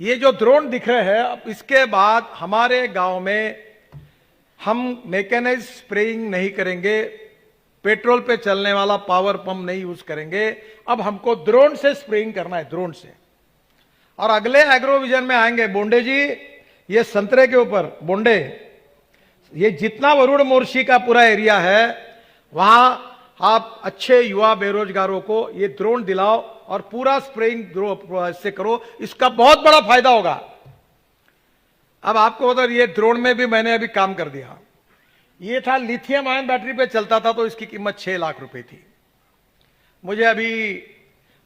ये जो ड्रोन दिख रहे हैं, अब इसके बाद हमारे गांव में हम मैकेनाइज स्प्रेइंग नहीं करेंगे, पेट्रोल पे चलने वाला पावर पंप नहीं यूज करेंगे। अब हमको ड्रोन से स्प्रेइंग करना है, ड्रोन से। और अगले एग्रोविजन में आएंगे बोंडे जी, ये संतरे के ऊपर बोंडे, ये जितना वरुण मोर्शी का पूरा एरिया है, वहां आप अच्छे युवा बेरोजगारों को ये ड्रोन दिलाओ और पूरा स्प्रेइंग से करो, इसका बहुत बड़ा फायदा होगा। अब आपको उधर ये ड्रोन में भी मैंने अभी काम कर दिया। ये था लिथियम आयन बैटरी पे चलता था, तो इसकी कीमत 6 लाख रुपए थी। मुझे अभी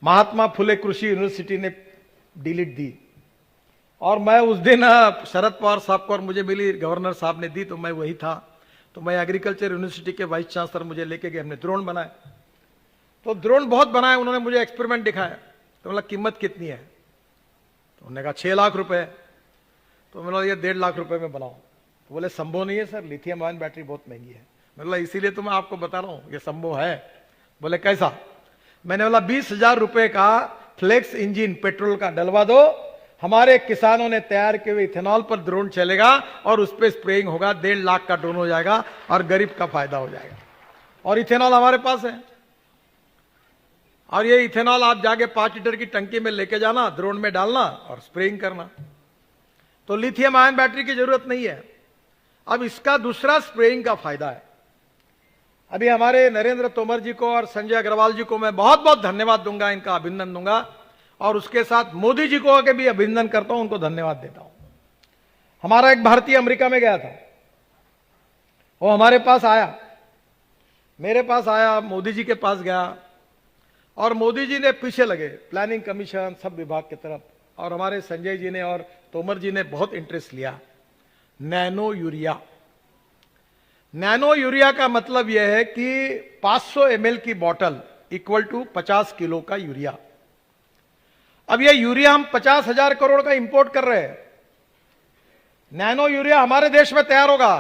महात्मा फुले कृषि यूनिवर्सिटी ने डिलीट दी, और मैं उस दिन शरद पवार साहब को और मुझे मिली, गवर्नर साहब ने दी, तो मैं वही था। तो मैं एग्रीकल्चर यूनिवर्सिटी के वाइस चांसलर मुझे लेके गए, हमने ड्रोन बनाए। तो ड्रोन बहुत बनाए, उन्होंने मुझे एक्सपेरिमेंट दिखाया। तो मतलब कीमत कितनी है? तो उन्होंने कहा 6 लाख रुपए। तो मैंने ये 1.5 लाख रुपए में बनाओ। तो बोले संभव नहीं है सर, लिथियम आयन बैटरी बहुत महंगी है। मतलब इसीलिए तो मैं आपको बता रहा हूं ये संभव है। बोले कैसा? मैंने बोला 20,000 रुपए का फ्लेक्स इंजन पेट्रोल का डलवा दो, हमारे किसानों ने तैयार किए हुए इथेनॉल पर ड्रोन चलेगा और उस पर स्प्रेइंग होगा, 1.5 लाख का ड्रोन हो जाएगा और गरीब का फायदा हो जाएगा। और इथेनॉल हमारे पास है, और ये इथेनॉल आप जाके 5 लीटर की टंकी में लेके जाना, ड्रोन में डालना और स्प्रेइंग करना। तो लिथियम आयन बैटरी की जरूरत नहीं है। अब इसका दूसरा स्प्रेइंग का फायदा है। अभी हमारे नरेंद्र तोमर जी को और संजय अग्रवाल जी को मैं बहुत बहुत धन्यवाद दूंगा, इनका अभिनंदन दूंगा, और उसके साथ मोदी जी को के भी अभिनंदन करता हूं, उनको धन्यवाद देता हूं। हमारा एक भारतीय अमेरिका में गया था, वो हमारे पास आया, मेरे पास आया, मोदी जी के पास गया, और मोदी जी ने पीछे लगे, प्लानिंग कमीशन सब विभाग की तरफ, और हमारे संजय जी ने और तोमर जी ने बहुत इंटरेस्ट लिया। नैनो यूरिया, नैनो यूरिया का मतलब यह है कि 500 ml की बोतल इक्वल टू 50 किलो का यूरिया। अब यह यूरिया हम 50,000 करोड़ का इंपोर्ट कर रहे हैं, नैनो यूरिया हमारे देश में तैयार होगा,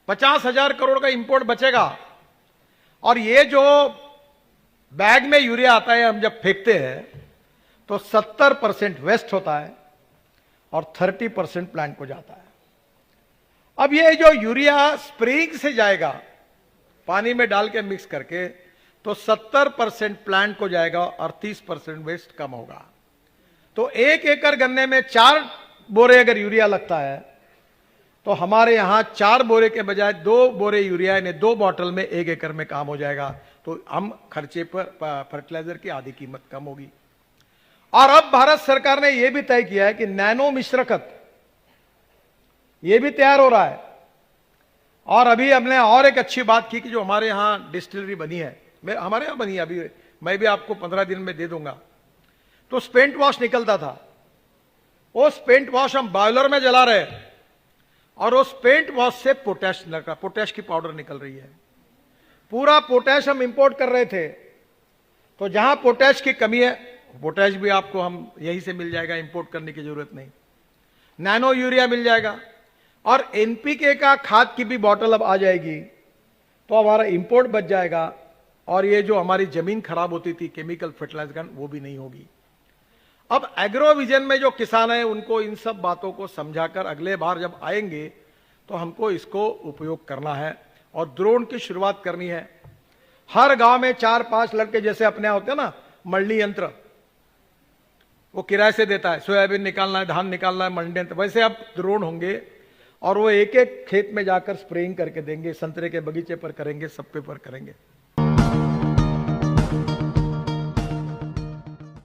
50,000 करोड़ का इंपोर्ट बचेगा। और ये जो बैग में यूरिया आता है, हम जब फेंकते हैं तो 70% वेस्ट होता है और 30% प्लांट को जाता है। अब ये जो यूरिया स्प्रेइंग से जाएगा, पानी में डाल के मिक्स करके, तो 70% प्लांट को जाएगा और 30% वेस्ट कम होगा। तो 1 एकड़ गन्ने में 4 बोरे अगर यूरिया लगता है, तो हमारे यहां 4 बोरे के बजाय 2 बोरे यूरिया, यानी 2 बॉटल में 1 एकड़ में काम हो जाएगा। तो हम खर्चे पर फर्टिलाइजर की आधी कीमत कम होगी। और अब भारत सरकार ने यह भी तय किया है कि नैनो मिश्रकत ये भी तैयार हो रहा है। और अभी हमने और एक अच्छी बात की कि जो हमारे यहां डिस्टिलरी बनी है, हमारे यहां बनी है, अभी मैं भी आपको 15 दिन में दे दूंगा। तो स्पेंट वॉश निकलता था, वो स्पेंट वॉश हम बॉयलर में जला रहे हैं, और वो स्पेंट वॉश से पोटैश निकला, पोटैश की पाउडर निकल रही है। पूरा पोटैश हम इंपोर्ट कर रहे थे, तो जहां पोटैश की कमी है, पोटैश भी आपको हम यहीं से मिल जाएगा, इंपोर्ट करने की जरूरत नहीं। नैनो यूरिया मिल जाएगा, और एनपीके का खाद की भी बोतल अब आ जाएगी, तो हमारा इंपोर्ट बच जाएगा। और ये जो हमारी जमीन खराब होती थी केमिकल फर्टिलाइजर, वो भी नहीं होगी। अब एग्रोविजन में जो किसान है, उनको इन सब बातों को समझाकर अगले बार जब आएंगे तो हमको इसको उपयोग करना है और ड्रोन की शुरुआत करनी है। हर गांव में 4-5 लड़के जैसे अपने होते हैं ना, मल्टी यंत्र, वो किराए से देता है, सोयाबीन निकालना है, धान निकालना है, मंडी यंत्र, वैसे अब ड्रोन होंगे, और वो एक एक खेत में जाकर स्प्रेइंग करके देंगे, संतरे के बगीचे पर करेंगे, सब पे पर करेंगे।